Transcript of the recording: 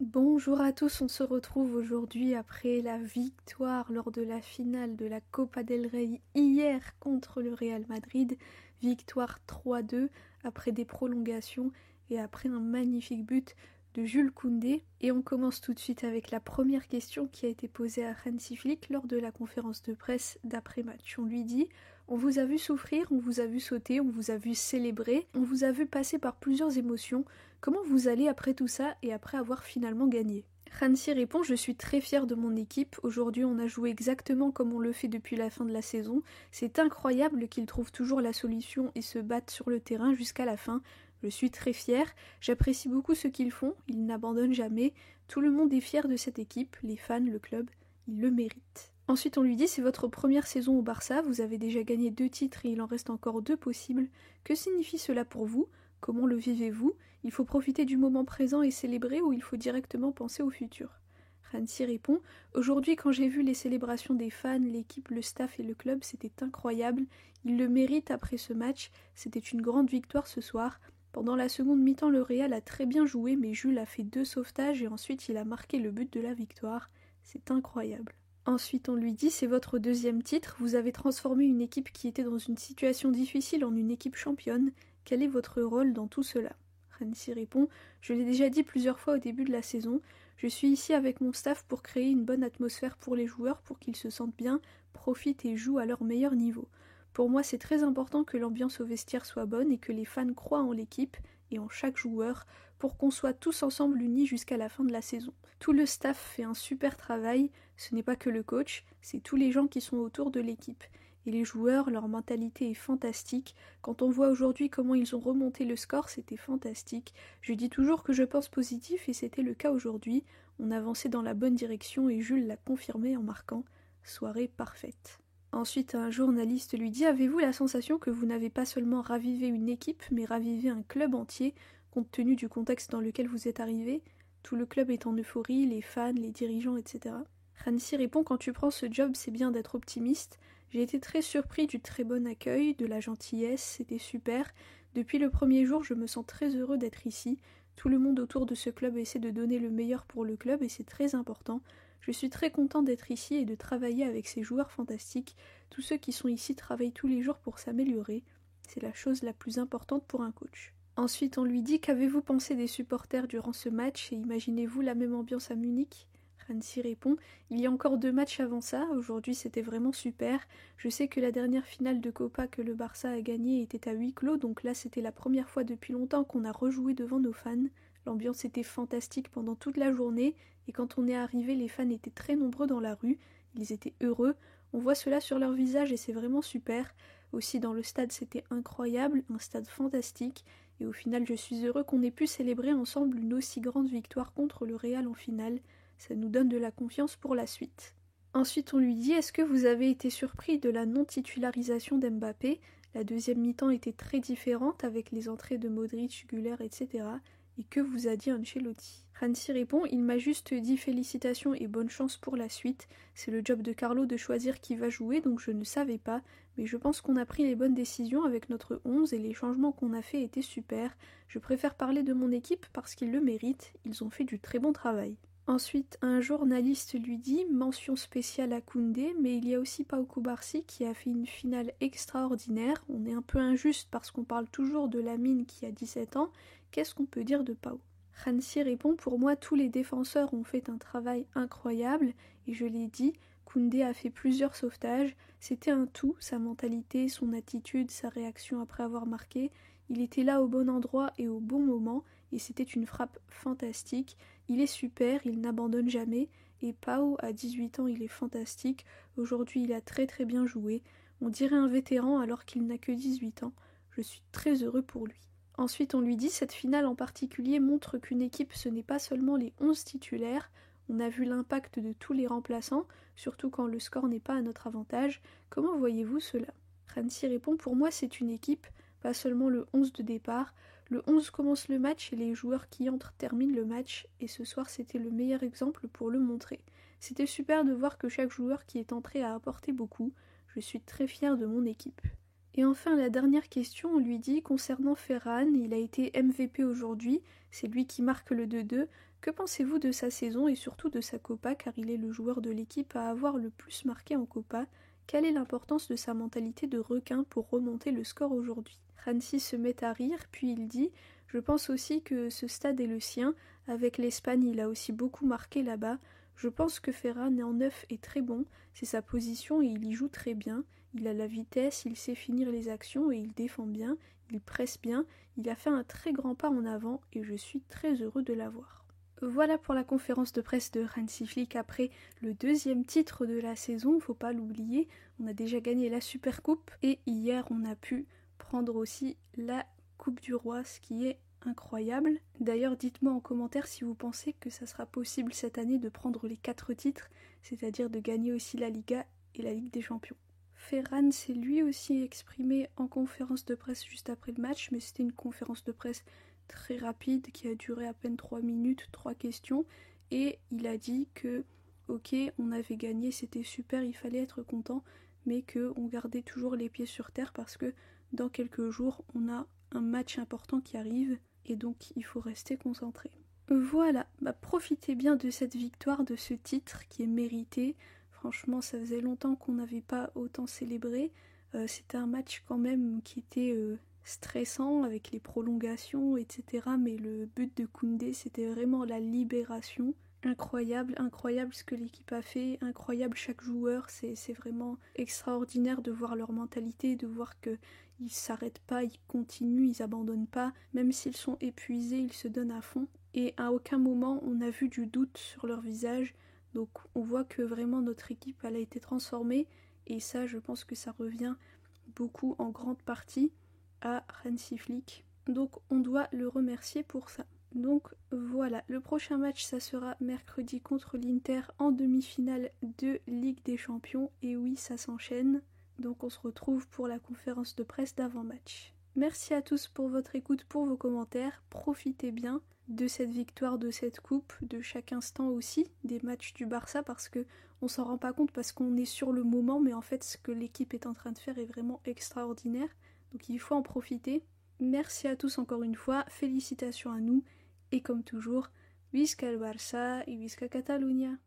Bonjour à tous, on se retrouve aujourd'hui après la victoire lors de la finale de la Copa del Rey hier contre le Real Madrid. Victoire 3-2 après des prolongations et après un magnifique but de Jules Koundé. Et on commence tout de suite avec la première question qui a été posée à Hansi Flick lors de la conférence de presse d'après-match. On lui dit: on vous a vu souffrir, on vous a vu sauter, on vous a vu célébrer, on vous a vu passer par plusieurs émotions. Comment vous allez après tout ça et après avoir finalement gagné? Hansi répond: je suis très fier de mon équipe. Aujourd'hui, on a joué exactement comme on le fait depuis la fin de la saison. C'est incroyable qu'ils trouvent toujours la solution et se battent sur le terrain jusqu'à la fin. Je suis très fier. J'apprécie beaucoup ce qu'ils font. Ils n'abandonnent jamais. Tout le monde est fier de cette équipe, les fans, le club. Ils le méritent. Ensuite, on lui dit: c'est votre première saison au Barça. Vous avez déjà gagné 2 titres et il en reste encore 2 possibles. Que signifie cela pour vous? Comment le vivez-vous? Il faut profiter du moment présent et célébrer ou il faut directement penser au futur? Hansi répond: aujourd'hui, quand j'ai vu les célébrations des fans, l'équipe, le staff et le club, c'était incroyable. Ils le méritent après ce match. C'était une grande victoire ce soir. Pendant la seconde mi-temps, le Real a très bien joué, mais Jules a fait 2 sauvetages et ensuite il a marqué le but de la victoire. C'est incroyable. Ensuite, on lui dit: c'est votre deuxième titre, vous avez transformé une équipe qui était dans une situation difficile en une équipe championne. Quel est votre rôle dans tout cela? Hansi répond: je l'ai déjà dit plusieurs fois au début de la saison, je suis ici avec mon staff pour créer une bonne atmosphère pour les joueurs, pour qu'ils se sentent bien, profitent et jouent à leur meilleur niveau. Pour moi, c'est très important que l'ambiance au vestiaire soit bonne et que les fans croient en l'équipe et en chaque joueur pour qu'on soit tous ensemble unis jusqu'à la fin de la saison. Tout le staff fait un super travail, ce n'est pas que le coach, c'est tous les gens qui sont autour de l'équipe. Et les joueurs, leur mentalité est fantastique. Quand on voit aujourd'hui comment ils ont remonté le score, c'était fantastique. Je dis toujours que je pense positif et c'était le cas aujourd'hui. On avançait dans la bonne direction et Jules l'a confirmé en marquant. Soirée parfaite. Ensuite, un journaliste lui dit: avez-vous la sensation que vous n'avez pas seulement ravivé une équipe, mais ravivé un club entier, compte tenu du contexte dans lequel vous êtes arrivé? Tout le club est en euphorie, les fans, les dirigeants, etc. Hansi répond: quand tu prends ce job, c'est bien d'être optimiste. J'ai été très surpris du très bon accueil, de la gentillesse, c'était super. Depuis le premier jour, je me sens très heureux d'être ici. Tout le monde autour de ce club essaie de donner le meilleur pour le club et c'est très important. Je suis très content d'être ici et de travailler avec ces joueurs fantastiques. Tous ceux qui sont ici travaillent tous les jours pour s'améliorer. C'est la chose la plus importante pour un coach. Ensuite, on lui dit: qu'avez-vous pensé des supporters durant ce match et imaginez-vous la même ambiance à Munich? Hansi répond: il y a encore 2 matchs avant ça, aujourd'hui c'était vraiment super. Je sais que la dernière finale de Copa que le Barça a gagnée était à huis clos, donc là c'était la première fois depuis longtemps qu'on a rejoué devant nos fans. L'ambiance était fantastique pendant toute la journée, et quand on est arrivé, les fans étaient très nombreux dans la rue, ils étaient heureux, on voit cela sur leur visage et c'est vraiment super. Aussi dans le stade c'était incroyable, un stade fantastique, et au final je suis heureux qu'on ait pu célébrer ensemble une aussi grande victoire contre le Real en finale. Ça nous donne de la confiance pour la suite. Ensuite, on lui dit: est-ce que vous avez été surpris de la non-titularisation d'Mbappé? La deuxième mi-temps était très différente avec les entrées de Modric, Güler, etc. Et que vous a dit Ancelotti? Hansi répond: il m'a juste dit félicitations et bonne chance pour la suite. C'est le job de Carlo de choisir qui va jouer, donc je ne savais pas. Mais je pense qu'on a pris les bonnes décisions avec notre 11 et les changements qu'on a faits étaient super. Je préfère parler de mon équipe parce qu'ils le méritent. Ils ont fait du très bon travail. Ensuite, un journaliste lui dit: mention spéciale à Koundé, mais il y a aussi Pau Cubarsí qui a fait une finale extraordinaire. On est un peu injuste parce qu'on parle toujours de Lamine qui a 17 ans. Qu'est-ce qu'on peut dire de Pau? Hansi répond: pour moi, tous les défenseurs ont fait un travail incroyable, et je l'ai dit, Koundé a fait plusieurs sauvetages. C'était un tout, sa mentalité, son attitude, sa réaction après avoir marqué. Il était là au bon endroit et au bon moment, et c'était une frappe fantastique. Il est super, il n'abandonne jamais, et Pau, à 18 ans, il est fantastique. Aujourd'hui, il a très très bien joué. On dirait un vétéran alors qu'il n'a que 18 ans. Je suis très heureux pour lui. Ensuite, on lui dit: cette finale en particulier montre qu'une équipe, ce n'est pas seulement les 11 titulaires. On a vu l'impact de tous les remplaçants, surtout quand le score n'est pas à notre avantage. Comment voyez-vous cela? Hansi répond: pour moi, c'est une équipe, pas seulement le 11 de départ. Le 11 commence le match et les joueurs qui entrent terminent le match, et ce soir c'était le meilleur exemple pour le montrer. C'était super de voir que chaque joueur qui est entré a apporté beaucoup. Je suis très fière de mon équipe. Et enfin, la dernière question, on lui dit concernant Ferran, il a été MVP aujourd'hui, c'est lui qui marque le 2-2. Que pensez-vous de sa saison et surtout de sa Copa, car il est le joueur de l'équipe à avoir le plus marqué en Copa? Quelle est l'importance de sa mentalité de requin pour remonter le score aujourd'hui? Hansi se met à rire, puis il dit « Je pense aussi que ce stade est le sien. Avec l'Espagne, il a aussi beaucoup marqué là-bas. Je pense que Ferran en neuf est très bon, c'est sa position et il y joue très bien. Il a la vitesse, il sait finir les actions et il défend bien, il presse bien. Il a fait un très grand pas en avant et je suis très heureux de l'avoir. » Voilà pour la conférence de presse de Hansi Flick après le deuxième titre de la saison, faut pas l'oublier. On a déjà gagné la Supercoupe et hier on a pu prendre aussi la Coupe du Roi, ce qui est incroyable. D'ailleurs, dites-moi en commentaire si vous pensez que ça sera possible cette année de prendre les 4 titres, c'est-à-dire de gagner aussi la Liga et la Ligue des Champions. Ferran s'est lui aussi exprimé en conférence de presse juste après le match, mais c'était une conférence de presse très rapide qui a duré à peine 3 minutes, 3 questions, et il a dit que ok, on avait gagné, c'était super, il fallait être content, mais qu'on gardait toujours les pieds sur terre parce que dans quelques jours, on a un match important qui arrive et donc il faut rester concentré. Voilà, profitez bien de cette victoire, de ce titre qui est mérité. Franchement, ça faisait longtemps qu'on n'avait pas autant célébré. C'était un match quand même qui était stressant avec les prolongations, etc. Mais le but de Koundé, c'était vraiment la libération. Incroyable, incroyable ce que l'équipe a fait, incroyable chaque joueur, c'est vraiment extraordinaire de voir leur mentalité, de voir qu'ils s'arrêtent pas, ils continuent, ils abandonnent pas, même s'ils sont épuisés, ils se donnent à fond. Et à aucun moment on a vu du doute sur leur visage, donc on voit que vraiment notre équipe elle a été transformée, et ça je pense que ça revient beaucoup en grande partie à Hansi Flick. Donc on doit le remercier pour ça. Donc voilà, le prochain match ça sera mercredi contre l'Inter en demi-finale de Ligue des Champions. Et oui, ça s'enchaîne. Donc on se retrouve pour la conférence de presse d'avant-match. Merci à tous pour votre écoute, pour vos commentaires. Profitez bien de cette victoire, de cette coupe, de chaque instant aussi, des matchs du Barça, parce que on s'en rend pas compte parce qu'on est sur le moment, mais en fait ce que l'équipe est en train de faire est vraiment extraordinaire. Donc il faut en profiter. Merci à tous encore une fois, félicitations à nous. Et comme toujours, Visca el Barça et Visca Catalunya.